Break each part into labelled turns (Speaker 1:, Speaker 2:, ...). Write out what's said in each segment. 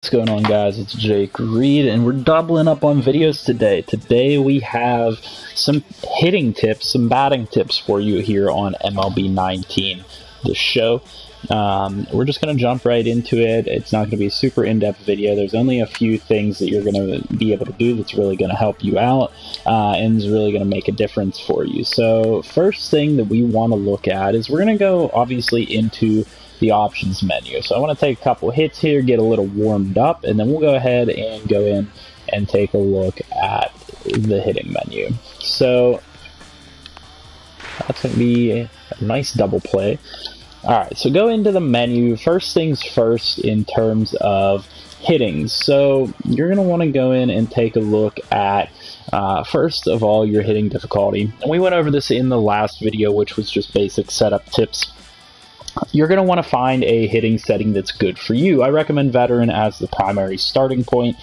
Speaker 1: What's going on, guys? It's Jake Reid, and we're doubling up on videos today. Today we have some hitting tips, some batting tips for you here on MLB 19, the show. We're just going to jump right into it. It's not going to be a super in-depth video. There's only a few things that you're going to be able to do that's really going to help you out and is really going to make a difference for you. So first thing that we want to look at is we're going to go obviously into the options menu. So I want to take a couple hits here, get a little warmed up, and then we'll go ahead and go in and take a look at the hitting menu. So that's going to be a nice double play. Alright, so go into the menu. First things first in terms of hitting. So you're going to want to go in and take a look at first of all your hitting difficulty. And we went over this in the last video, which was just basic setup tips. You're going to want to find a hitting setting that's good for you. I recommend veteran as the primary starting point.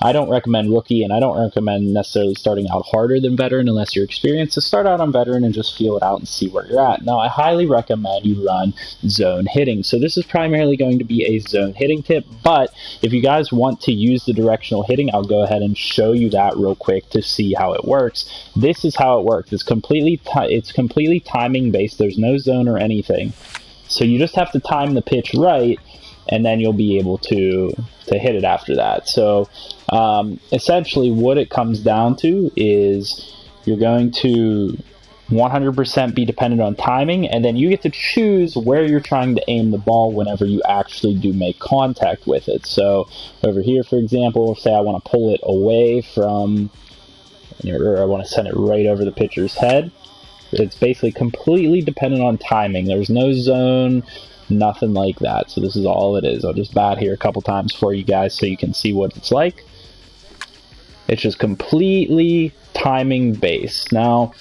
Speaker 1: I don't recommend rookie, and I don't recommend necessarily starting out harder than veteran unless you're experienced. So start out on veteran and just feel it out and see where you're at. Now, I highly recommend you run zone hitting. So this is primarily going to be a zone hitting tip, but if you guys want to use the directional hitting, I'll go ahead and show you that real quick to see how it works. This is how it works. It's completely timing based. There's no zone or anything. So you just have to time the pitch right, and then you'll be able to hit it after that. So essentially what it comes down to is you're going to 100% be dependent on timing, and then you get to choose where you're trying to aim the ball whenever you actually do make contact with it. So over here, for example, say I want to pull it away from, or I want to send it right over the pitcher's head. It's basically completely dependent on timing. There's no zone, nothing like that. So this is all it is. I'll just bat here a couple times for you guys so you can see what it's like. It's just completely timing based. Now,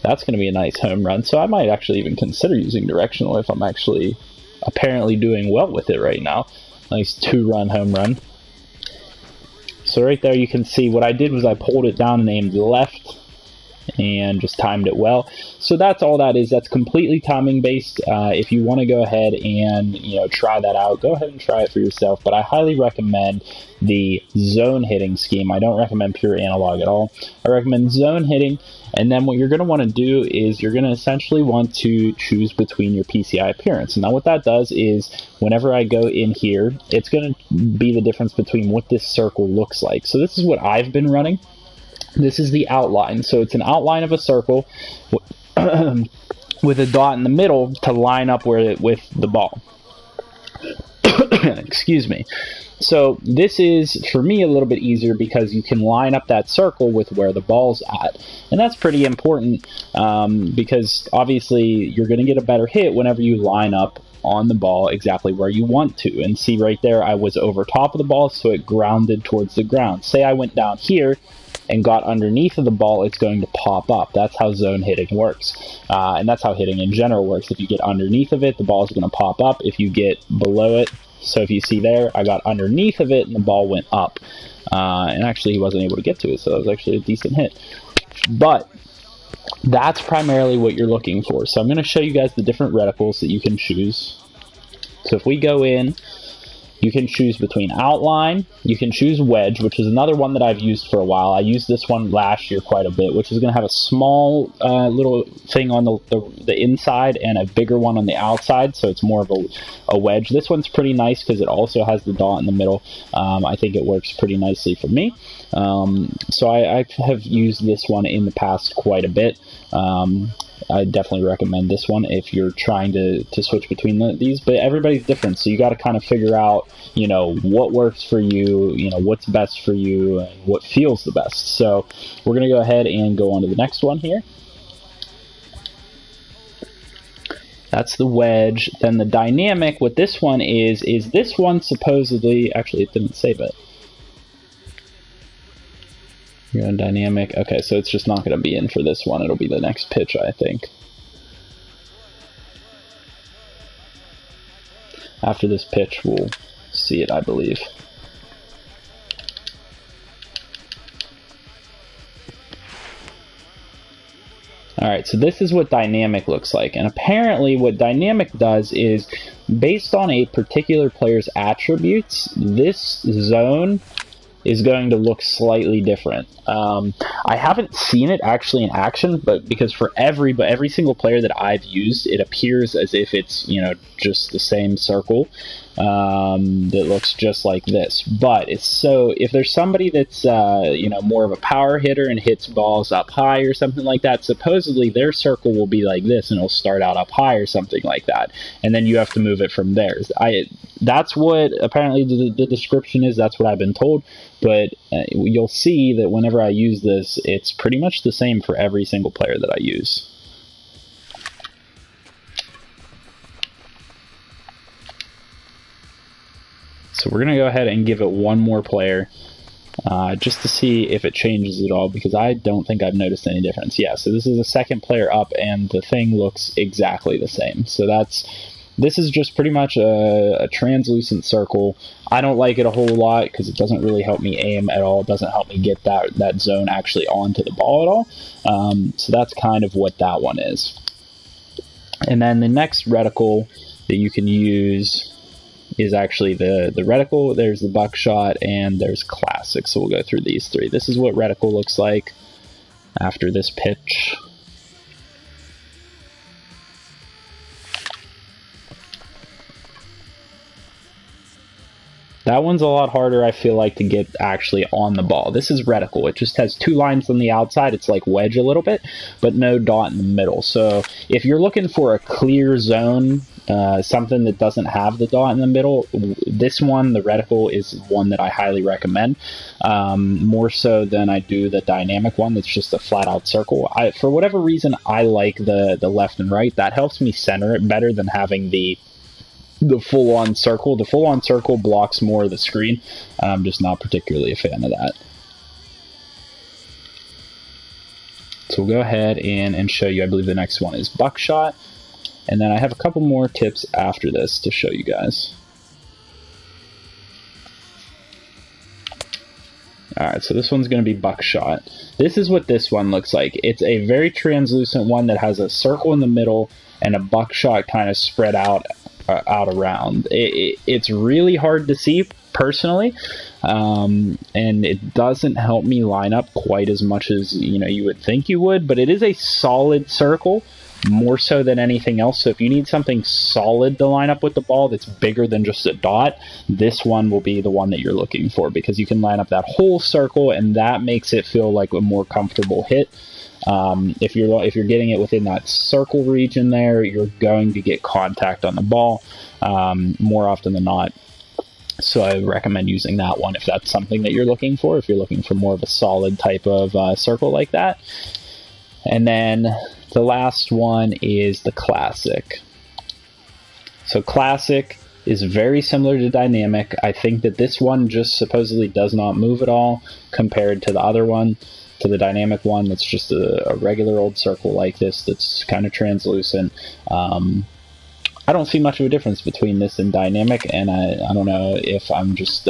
Speaker 1: that's going to be a nice home run. So I might actually even consider using directional if I'm actually apparently doing well with it right now. Nice 2-run home run. So right there you can see what I did was I pulled it down and aimed left and just timed it well. So that's all that is. That's completely timing based. If you want to go ahead and try that out, go ahead and try it for yourself. But I highly recommend the zone hitting scheme. I don't recommend pure analog at all. I recommend zone hitting. And then what you're going to want to do is you're going to essentially want to choose between your PCI appearance. Now what that does is whenever I go in here, it's going to be the difference between what this circle looks like. So this is what I've been running. This is the outline. So it's an outline of a circle with a dot in the middle to line up with the ball. Excuse me. So this is, for me, a little bit easier because you can line up that circle with where the ball's at. And that's pretty important because obviously you're going to get a better hit whenever you line up on the ball exactly where you want to. And see right there, I was over top of the ball, so it grounded towards the ground. Say I went down here and got underneath of the ball, it's going to pop up. That's how zone hitting works. And that's how hitting in general works. If you get underneath of it, the ball is going to pop up. If you get below it, so if you see there, I got underneath of it and the ball went up. And actually he wasn't able to get to it, so that was actually a decent hit. But that's primarily what you're looking for. So I'm going to show you guys the different reticles that you can choose. So if we go in, you can choose between outline, you can choose wedge, which is another one that I've used for a while. I used this one last year quite a bit, which is going to have a small little thing on the inside and a bigger one on the outside, so it's more of a wedge. This one's pretty nice because it also has the dot in the middle. I think it works pretty nicely for me. So I have used this one in the past quite a bit. I definitely recommend this one if you're trying to switch between these, but everybody's different, so you got to kind of figure out, what works for you, what's best for you, and what feels the best. So we're going to go ahead and go on to the next one here. That's the wedge. Then the dynamic, what this one is this one supposedly, actually it didn't save it. You're on dynamic. Okay, so it's just not going to be in for this one. It'll be the next pitch, I think. After this pitch, we'll see it, I believe. Alright, so this is what dynamic looks like. And apparently what dynamic does is based on a particular player's attributes, this zone is going to look slightly different. I haven't seen it actually in action, but because for every single player that I've used, it appears as if it's, you know, just the same circle that looks just like this. But it's so if there's somebody that's you know, more of a power hitter and hits balls up high or something like that, supposedly their circle will be like this and it'll start out up high or something like that, and then you have to move it from there. That's what apparently the description is. That's what I've been told. But you'll see that whenever I use this, it's pretty much the same for every single player that I use. So we're going to go ahead and give it one more player just to see if it changes at all, because I don't think I've noticed any difference. Yeah, so this is the second player up, and the thing looks exactly the same. So this is just pretty much a translucent circle. I don't like it a whole lot because it doesn't really help me aim at all. It doesn't help me get that zone actually onto the ball at all. So that's kind of what that one is. And then the next reticle that you can use is actually the Reticle. There's the Buckshot, and there's Classic. So we'll go through these three. This is what Reticle looks like after this pitch. That one's a lot harder, I feel like, to get actually on the ball. This is Reticle. It just has two lines on the outside. It's like wedge a little bit, but no dot in the middle. So if you're looking for a clear zone, something that doesn't have the dot in the middle, this one, the Reticle, is one that I highly recommend, more so than I do the dynamic one that's just a flat-out circle. For whatever reason, I like the left and right. That helps me center it better than having the full-on circle. The full-on circle blocks more of the screen. I'm just not particularly a fan of that. So we'll go ahead and show you. I believe the next one is Buckshot. And then I have a couple more tips after this to show you guys. Alright, so this one's going to be Buckshot. This is what this one looks like. It's a very translucent one that has a circle in the middle and a buckshot kind of spread out around. It's really hard to see personally, and it doesn't help me line up quite as much as you would think you would, but it is a solid circle, more so than anything else. So if you need something solid to line up with the ball that's bigger than just a dot, this one will be the one that you're looking for, because you can line up that whole circle and that makes it feel like a more comfortable hit. If you're getting it within that circle region there, you're going to get contact on the ball more often than not. So I recommend using that one if that's something that you're looking for, if you're looking for more of a solid type of circle like that. And then the last one is the Classic. So Classic is very similar to Dynamic. I think that this one just supposedly does not move at all compared to the other one, to the Dynamic one that's just a regular old circle like this that's kind of translucent. I don't see much of a difference between this and Dynamic, and I don't know if I'm just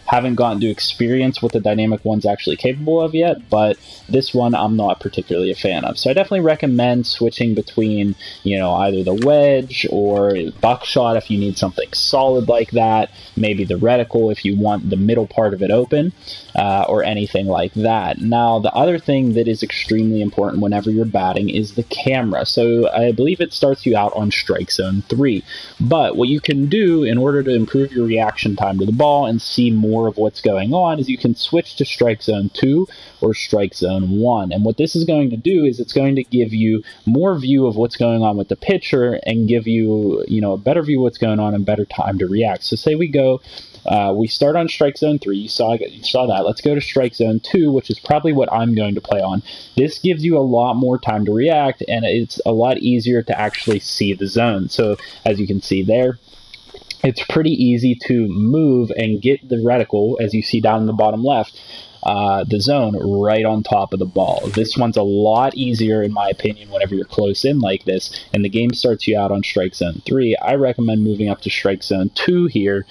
Speaker 1: haven't gotten to experience what the Dynamic one's actually capable of yet, but this one I'm not particularly a fan of. So I definitely recommend switching between, either the wedge or Buckshot if you need something solid like that, maybe the Reticle if you want the middle part of it open, or anything like that. Now, the other thing that is extremely important whenever you're batting is the camera. So I believe it starts you out on Strike Zone 3, but what you can do in order to improve your reaction time to the ball and see more of what's going on is you can switch to Strike Zone 2 or Strike Zone 1. And what this is going to do is it's going to give you more view of what's going on with the pitcher and give you, a better view of what's going on and better time to react. So say we start on Strike Zone 3, you saw that. Let's go to Strike Zone 2, which is probably what I'm going to play on. This gives you a lot more time to react, and it's a lot easier to actually see the zone. So as you can see there, it's pretty easy to move and get the Reticle, as you see down in the bottom left, the zone right on top of the ball. This one's a lot easier, in my opinion, whenever you're close in like this and the game starts you out on strike zone 3. I recommend moving up to strike zone 2 here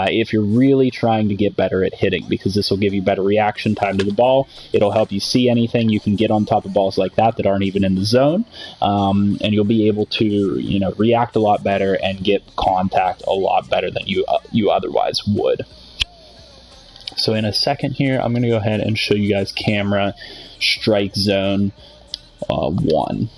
Speaker 1: if you're really trying to get better at hitting, because this will give you better reaction time to the ball. It'll help you see anything. You can get on top of balls like that aren't even in the zone, and you'll be able to, react a lot better and get contact a lot better than you otherwise would. So in a second here, I'm going to go ahead and show you guys camera strike zone 1.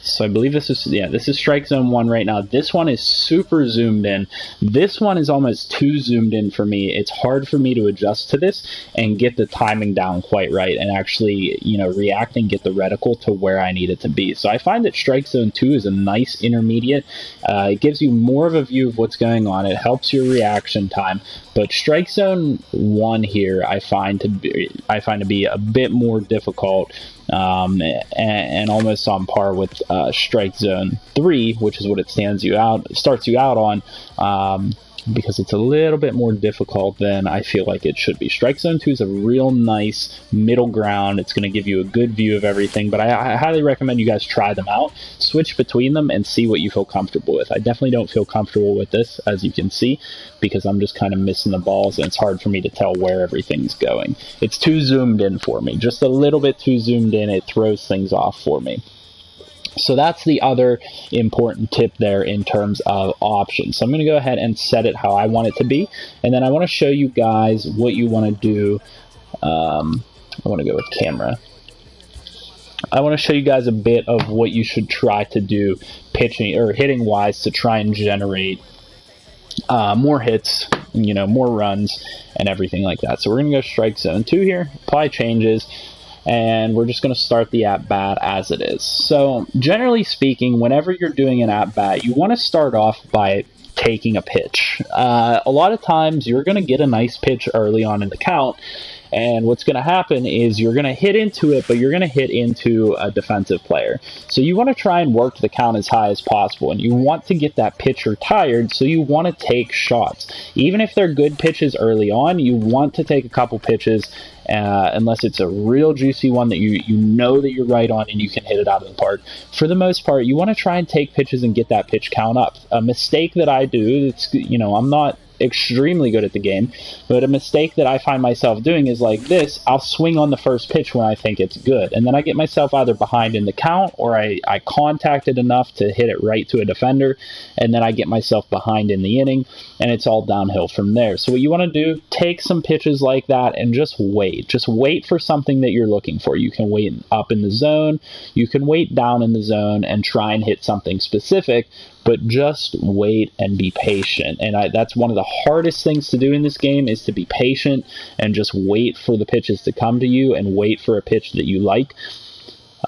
Speaker 1: So I believe this is strike zone 1 right now. This one is super zoomed in. This one is almost too zoomed in for me. It's hard for me to adjust to this and get the timing down quite right and actually, react and get the reticle to where I need it to be. So I find that strike zone 2 is a nice intermediate. It gives you more of a view of what's going on. It helps your reaction time. But strike zone 1 here, I find to be a bit more difficult, and almost on par with strike zone 3, which is what it starts you out on, because it's a little bit more difficult than I feel like it should be. Strike zone 2 is a real nice middle ground. It's going to give you a good view of everything, but I highly recommend you guys try them out, switch between them, and see what you feel comfortable with. I definitely don't feel comfortable with this, as you can see, because I'm just kind of missing the balls, and it's hard for me to tell where everything's going. It's too zoomed in for me, just a little bit too zoomed in. It throws things off for me. So that's the other important tip there in terms of options. So I'm going to go ahead and set it how I want it to be, and then I want to show you guys what you want to do. I want to go with camera. I want to show you guys a bit of what you should try to do pitching or hitting wise to try and generate more hits, more runs and everything like that. So we're going to go strike zone 2 here, apply changes, and we're just going to start the AppBat as it is. So generally speaking, whenever you're doing an AppBat, you want to start off by taking a pitch. A lot of times you're going to get a nice pitch early on in the count, and what's going to happen is you're going to hit into it, but you're going to hit into a defensive player. So you want to try and work the count as high as possible, and you want to get that pitcher tired, so you want to take shots. Even if they're good pitches early on, you want to take a couple pitches, unless it's a real juicy one that you know that you're right on and you can hit it out of the park. For the most part, you want to try and take pitches and get that pitch count up. A mistake that I do, I'm not extremely good at the game, but a mistake that I find myself doing is like this: I'll swing on the first pitch when I think it's good, and then I get myself either behind in the count, or I contact it enough to hit it right to a defender, and then I get myself behind in the inning, and it's all downhill from there. So what you want to do, take some pitches like that and just wait for something that you're looking for. You can wait up in the zone, you can wait down in the zone and try and hit something specific, but just wait and be patient. And that's one of the hardest things to do in this game, is to be patient and just wait for the pitches to come to you and wait for a pitch that you like.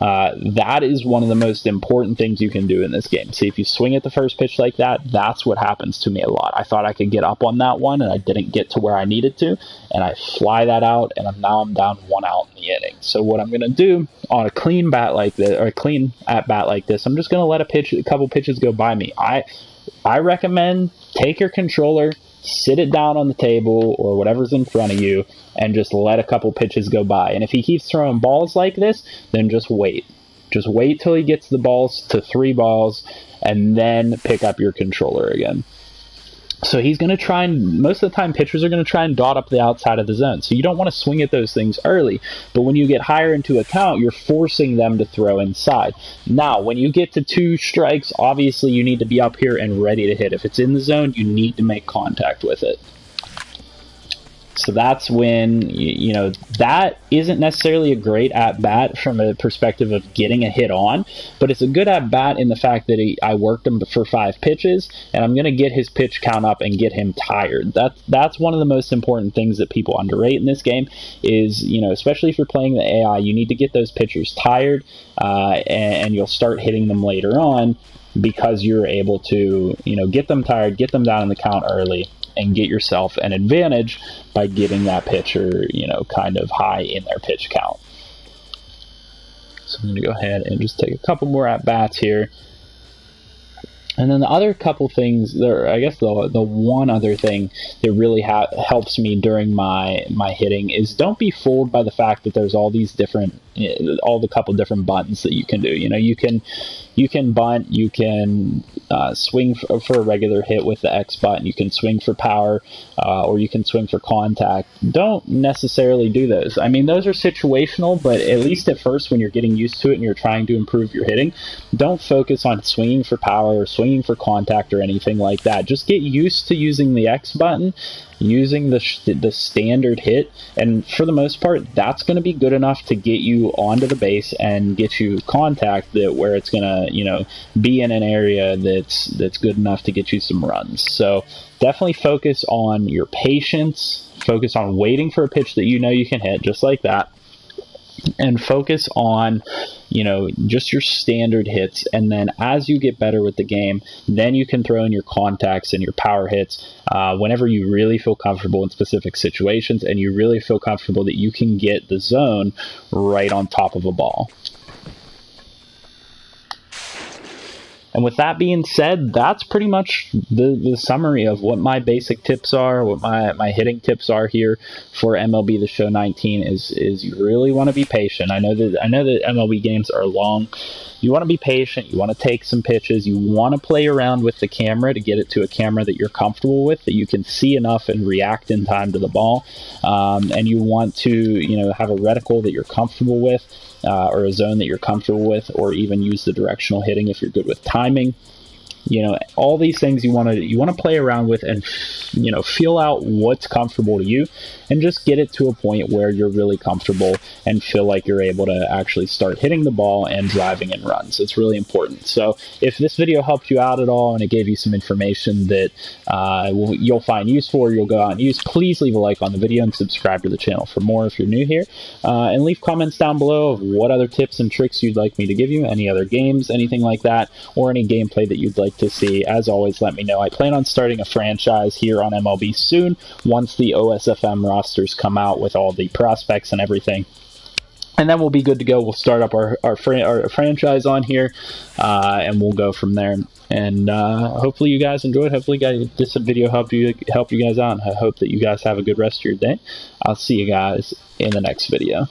Speaker 1: That is one of the most important things you can do in this game. See, if you swing at the first pitch like that, that's what happens to me a lot. I thought I could get up on that one, and I didn't get to where I needed to, and I fly that out, and I'm down 1 out in the inning. So what I'm going to do on a clean bat like this, or a clean at-bat like this, I'm just going to let a couple pitches go by me. I recommend take your controller, sit it down on the table or whatever's in front of you, and just let a couple pitches go by. And if he keeps throwing balls like this, then just wait. Just wait till he gets the balls to 3 balls, and then pick up your controller again. So he's going to try, and most of the time pitchers are going to try and dot up the outside of the zone. So you don't want to swing at those things early, but when you get higher into a count, you're forcing them to throw inside. Now, when you get to 2 strikes, obviously you need to be up here and ready to hit. If it's in the zone, you need to make contact with it. So that's when, that isn't necessarily a great at-bat from a perspective of getting a hit on, but it's a good at-bat in the fact that I worked him for 5 pitches, and I'm going to get his pitch count up and get him tired. That's one of the most important things that people underrate in this game is, especially if you're playing the AI, you need to get those pitchers tired, and you'll start hitting them later on because you're able to, get them tired, get them down in the count early, and get yourself an advantage by getting that pitcher, kind of high in their pitch count. So I'm going to go ahead and just take a couple more at-bats here. And then the other couple things, I guess the one other thing that really helps me during my hitting is don't be fooled by the fact that there's all these different, all the couple different buttons that you can do. You know, you can bunt, you can swing for a regular hit with the X button, you can swing for power, or you can swing for contact. Don't necessarily do those. I mean, those are situational, but at least at first when you're getting used to it and you're trying to improve your hitting, don't focus on swinging for power or swinging for contact or anything like that. Just get used to using the X button, using the standard hit, and for the most part that's going to be good enough to get you onto the base and get you contact where it's going to, you know, be in an area that's good enough to get you some runs. So definitely focus on your patience, focus on waiting for a pitch that you know you can hit, just like that, and focus on, you know, just your standard hits. And then as you get better with the game, then you can throw in your contacts and your power hits whenever you really feel comfortable in specific situations and you really feel comfortable that you can get the zone right on top of a ball. And with that being said, that's pretty much the summary of what my basic tips are, what my hitting tips are here for MLB The Show 19 is you really want to be patient. I know that MLB games are long. You want to be patient. You want to take some pitches. You want to play around with the camera to get it to a camera that you're comfortable with, that you can see enough and react in time to the ball. And you want to, you know, have a reticle that you're comfortable with, or a zone that you're comfortable with, or even use the directional hitting if you're good with timing. You know, all these things you want to play around with and, you know, feel out what's comfortable to you and just get it to a point where you're really comfortable and feel like you're able to actually start hitting the ball and driving in runs. It's really important. So if this video helped you out at all and it gave you some information that you'll find useful or you'll go out and use, please leave a like on the video and subscribe to the channel for more if you're new here. And leave comments down below of what other tips and tricks you'd like me to give you, any other games, anything like that, or any gameplay that you'd like to see. As always, let me know. I plan on starting a franchise here on MLB soon once the OSFM rosters come out with all the prospects and everything. And then we'll be good to go. We'll start up our franchise on here, and we'll go from there. And hopefully you guys enjoyed. Hopefully this video helped you guys out. I hope that you guys have a good rest of your day. I'll see you guys in the next video.